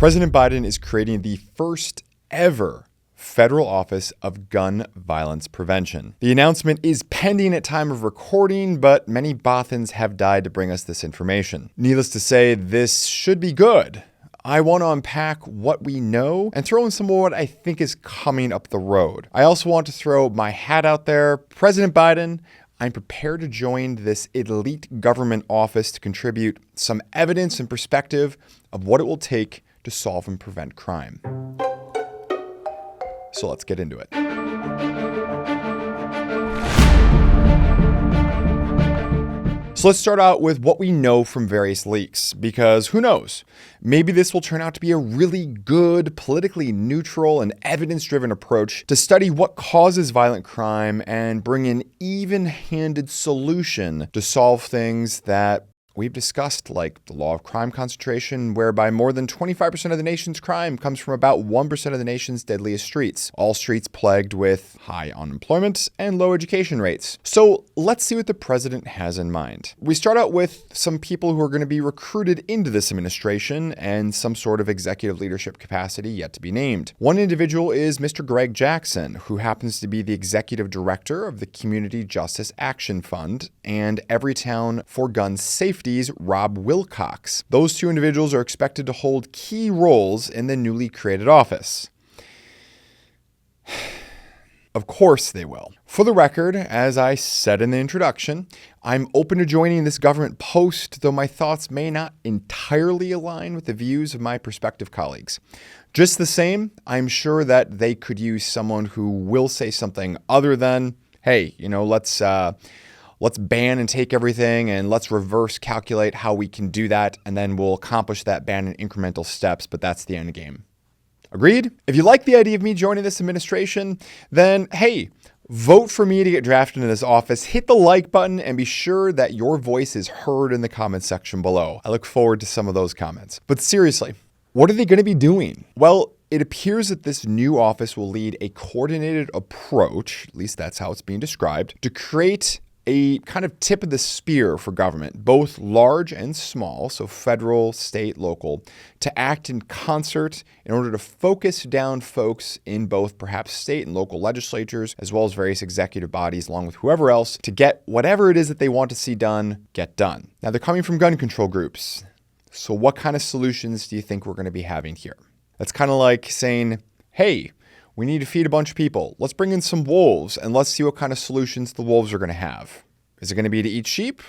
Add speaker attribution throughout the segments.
Speaker 1: President Biden is creating the first ever federal office of gun violence prevention. The announcement is pending at time of recording, but many bothans have died to bring us this information. Needless to say, this should be good. I want to unpack what we know and throw in some of what I think is coming up the road. I also want to throw my hat out there. President Biden, I'm prepared to join this elite government office to contribute some evidence and perspective of what it will take to solve and prevent crime. So let's get into it. So let's start out with what we know from various leaks, because who knows? Maybe this will turn out to be a really good, politically neutral, and evidence-driven approach to study what causes violent crime and bring an even-handed solution to solve things that we've discussed, like the law of crime concentration, whereby more than 25% of the nation's crime comes from about 1% of the nation's deadliest streets, all streets plagued with high unemployment and low education rates. So let's see what the president has in mind. We start out with some people who are going to be recruited into this administration and some sort of executive leadership capacity yet to be named. One individual is Mr. Greg Jackson, who happens to be the executive director of the Community Justice Action Fund and Everytown for Gun Safety's Rob Wilcox. Those two individuals are expected to hold key roles in the newly created office. Of course they will. For the record, as I said in the introduction, I'm open to joining this government post, though my thoughts may not entirely align with the views of my prospective colleagues. Just the same, I'm sure that they could use someone who will say something other than, hey, let's ban and take everything and let's reverse calculate how we can do that, and then we'll accomplish that ban in incremental steps, but that's the end game. Agreed? If you like the idea of me joining this administration, then hey, vote for me to get drafted into this office, hit the like button, and be sure that your voice is heard in the comment section below. I look forward to some of those comments. But seriously, what are they going to be doing? Well, it appears that this new office will lead a coordinated approach, at least that's how it's being described, to create a kind of tip of the spear for government, both large and small, so federal, state, local, to act in concert in order to focus down folks in both perhaps state and local legislatures, as well as various executive bodies, along with whoever else, to get whatever it is that they want to see done, get done. Now, they're coming from gun control groups. So what kind of solutions do you think we're going to be having here? That's kind of like saying, hey, we need to feed a bunch of people. Let's bring in some wolves and let's see what kind of solutions the wolves are going to have. Is it going to be to eat sheep?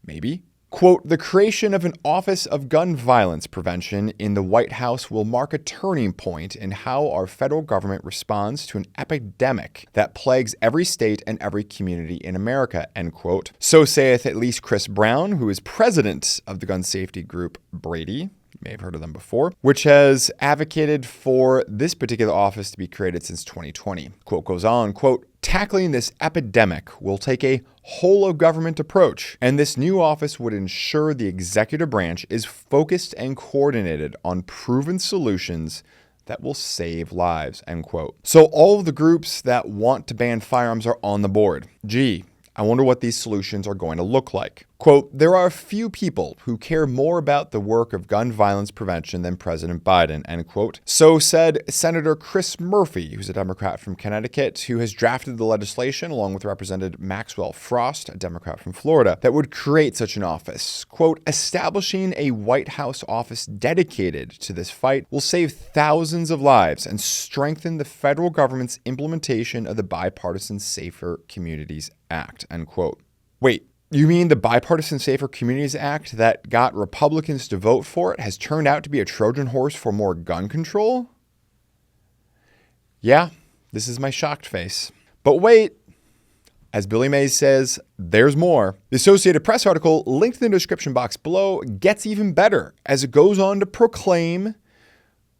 Speaker 1: Maybe. Quote, the creation of an Office of Gun Violence Prevention in the White House will mark a turning point in how our federal government responds to an epidemic that plagues every state and every community in America, end quote. So saith at least Chris Brown, who is president of the gun safety group Brady. You may have heard of them before, which has advocated for this particular office to be created since 2020. Quote goes on, quote, tackling this epidemic will take a whole of government approach, and this new office would ensure the executive branch is focused and coordinated on proven solutions that will save lives, end quote. So all of the groups that want to ban firearms are on the board. Gee, I wonder what these solutions are going to look like. Quote, there are few people who care more about the work of gun violence prevention than President Biden, end quote. So said Senator Chris Murphy, who's a Democrat from Connecticut, who has drafted the legislation along with Representative Maxwell Frost, a Democrat from Florida, that would create such an office. Quote, establishing a White House office dedicated to this fight will save thousands of lives and strengthen the federal government's implementation of the Bipartisan Safer Communities Act, end quote. Wait. You mean the Bipartisan Safer Communities Act that got Republicans to vote for it has turned out to be a Trojan horse for more gun control? Yeah, this is my shocked face. But wait, as Billy Mays says, there's more. The Associated Press article linked in the description box below gets even better as it goes on to proclaim,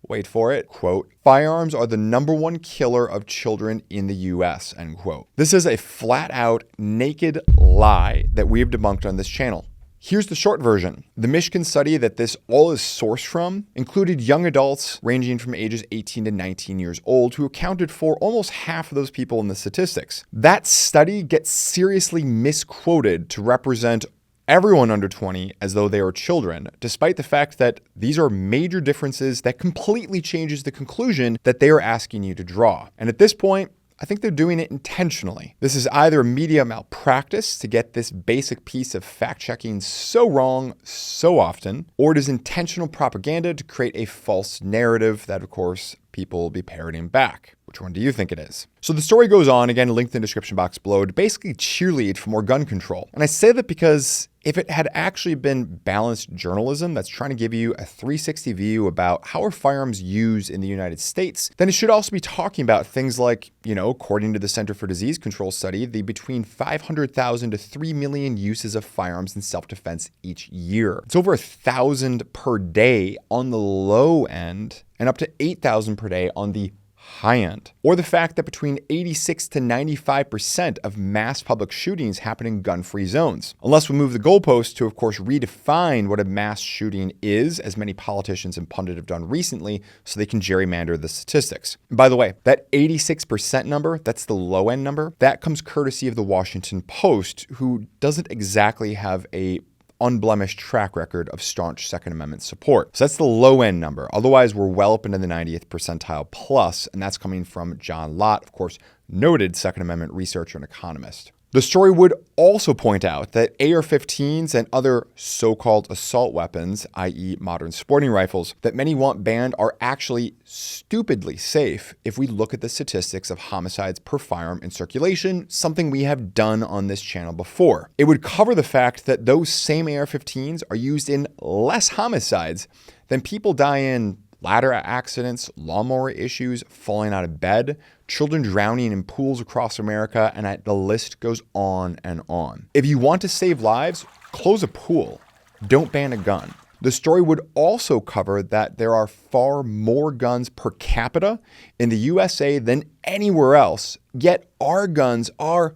Speaker 1: wait for it, quote, firearms are the #1 killer of children in the U.S., end quote. This is a flat out naked lie that we have debunked on this channel. Here's the short version. The Michigan study that this all is sourced from included young adults ranging from ages 18 to 19 years old who accounted for almost half of those people in the statistics. That study gets seriously misquoted to represent everyone under 20 as though they are children, despite the fact that these are major differences that completely changes the conclusion that they are asking you to draw. And at this point, I think they're doing it intentionally. This is either media malpractice to get this basic piece of fact-checking so wrong so often, or it is intentional propaganda to create a false narrative that, of course, people will be parroting back. Which one do you think it is? So the story goes on, again, linked in the description box below, to basically cheerlead for more gun control. And I say that because if it had actually been balanced journalism that's trying to give you a 360 view about how are firearms used in the United States, then it should also be talking about things like, according to the Center for Disease Control study, the between 500,000 to 3 million uses of firearms in self-defense each year. It's over 1,000 per day on the low end and up to 8,000 per day on the high end. Or the fact that between 86 to 95% of mass public shootings happen in gun-free zones. Unless we move the goalpost to, of course, redefine what a mass shooting is, as many politicians and pundits have done recently, so they can gerrymander the statistics. And by the way, that 86% number, that's the low end number, that comes courtesy of the Washington Post, who doesn't exactly have a unblemished track record of staunch Second Amendment support. So that's the low end number. Otherwise, we're well up into the 90th percentile plus, and that's coming from John Lott, of course, noted Second Amendment researcher and economist. The story would also point out that AR-15s and other so-called assault weapons, i.e. modern sporting rifles, that many want banned are actually stupidly safe if we look at the statistics of homicides per firearm in circulation, something we have done on this channel before. It would cover the fact that those same AR-15s are used in less homicides than people die in ladder accidents, lawnmower issues, falling out of bed, children drowning in pools across America, and the list goes on and on. If you want to save lives, close a pool. Don't ban a gun. The story would also cover that there are far more guns per capita in the USA than anywhere else, yet our guns are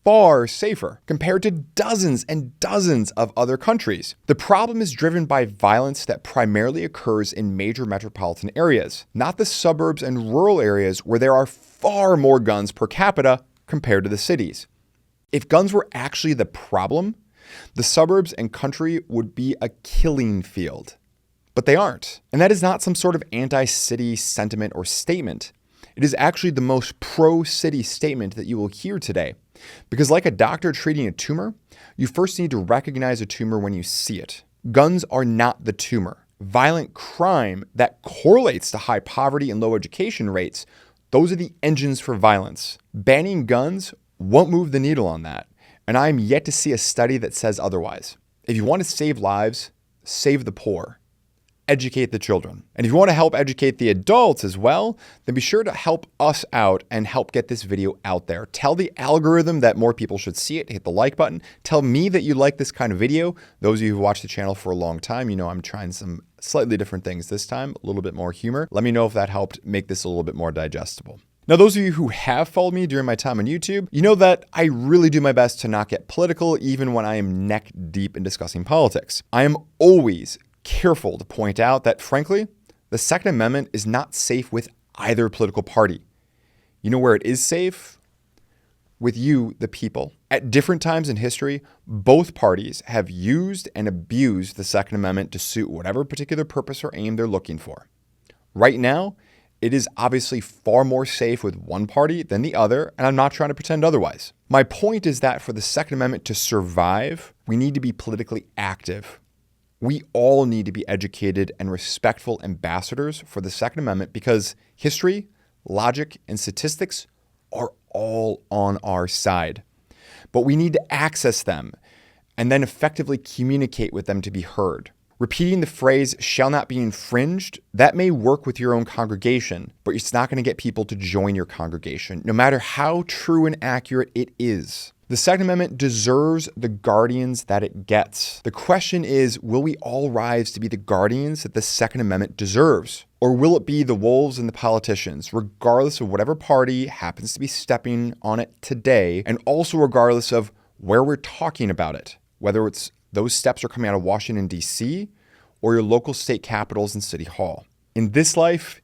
Speaker 1: far safer compared to dozens and dozens of other countries. The problem is driven by violence that primarily occurs in major metropolitan areas, not the suburbs and rural areas where there are far more guns per capita compared to the cities. If guns were actually the problem, the suburbs and country would be a killing field. But they aren't. And that is not some sort of anti-city sentiment or statement. It is actually the most pro-city statement that you will hear today. Because like a doctor treating a tumor, you first need to recognize a tumor when you see it. Guns are not the tumor. Violent crime that correlates to high poverty and low education rates, those are the engines for violence. Banning guns won't move the needle on that. And I am yet to see a study that says otherwise. If you want to save lives, save the poor. Educate the children. And if you want to help educate the adults as well, then be sure to help us out and help get this video out there. Tell the algorithm that more people should see it. Hit the like button. Tell me that you like this kind of video. Those of you who watched the channel for a long time, you know I'm trying some slightly different things this time, a little bit more humor. Let me know if that helped make this a little bit more digestible. Now, those of you who have followed me during my time on YouTube, you know that I really do my best to not get political, even when I am neck deep in discussing politics. I am always careful to point out that, frankly, the Second Amendment is not safe with either political party. You know where it is safe? With you, the people. At different times in history, both parties have used and abused the Second Amendment to suit whatever particular purpose or aim they're looking for. Right now, it is obviously far more safe with one party than the other, and I'm not trying to pretend otherwise. My point is that for the Second Amendment to survive, we need to be politically active. We all need to be educated and respectful ambassadors for the Second Amendment because history, logic, and statistics are all on our side. But we need to access them and then effectively communicate with them to be heard. Repeating the phrase shall not be infringed, that may work with your own congregation, but it's not going to get people to join your congregation, no matter how true and accurate it is. The Second Amendment deserves the guardians that it gets. The question is, will we all rise to be the guardians that the Second Amendment deserves? Or will it be the wolves and the politicians, regardless of whatever party happens to be stepping on it today, and also regardless of where we're talking about it, whether it's those steps are coming out of Washington, D.C., or your local state capitals and city hall. In this life,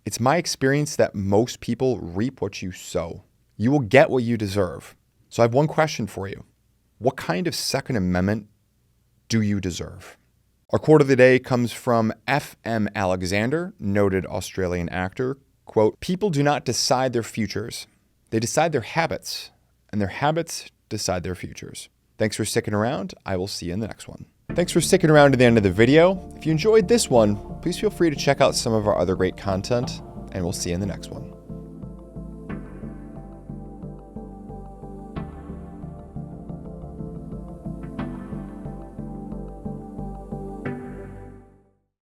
Speaker 1: it's my experience that most people reap what you sow. You will get what you deserve. So I have one question for you. What kind of Second Amendment do you deserve? Our quote of the day comes from F.M. Alexander, noted Australian actor. Quote, "People do not decide their futures. They decide their habits, and their habits decide their futures." Thanks for sticking around. I will see you in the next one. Thanks for sticking around to the end of the video. If you enjoyed this one, please feel free to check out some of our other great content, and we'll see you in the next one.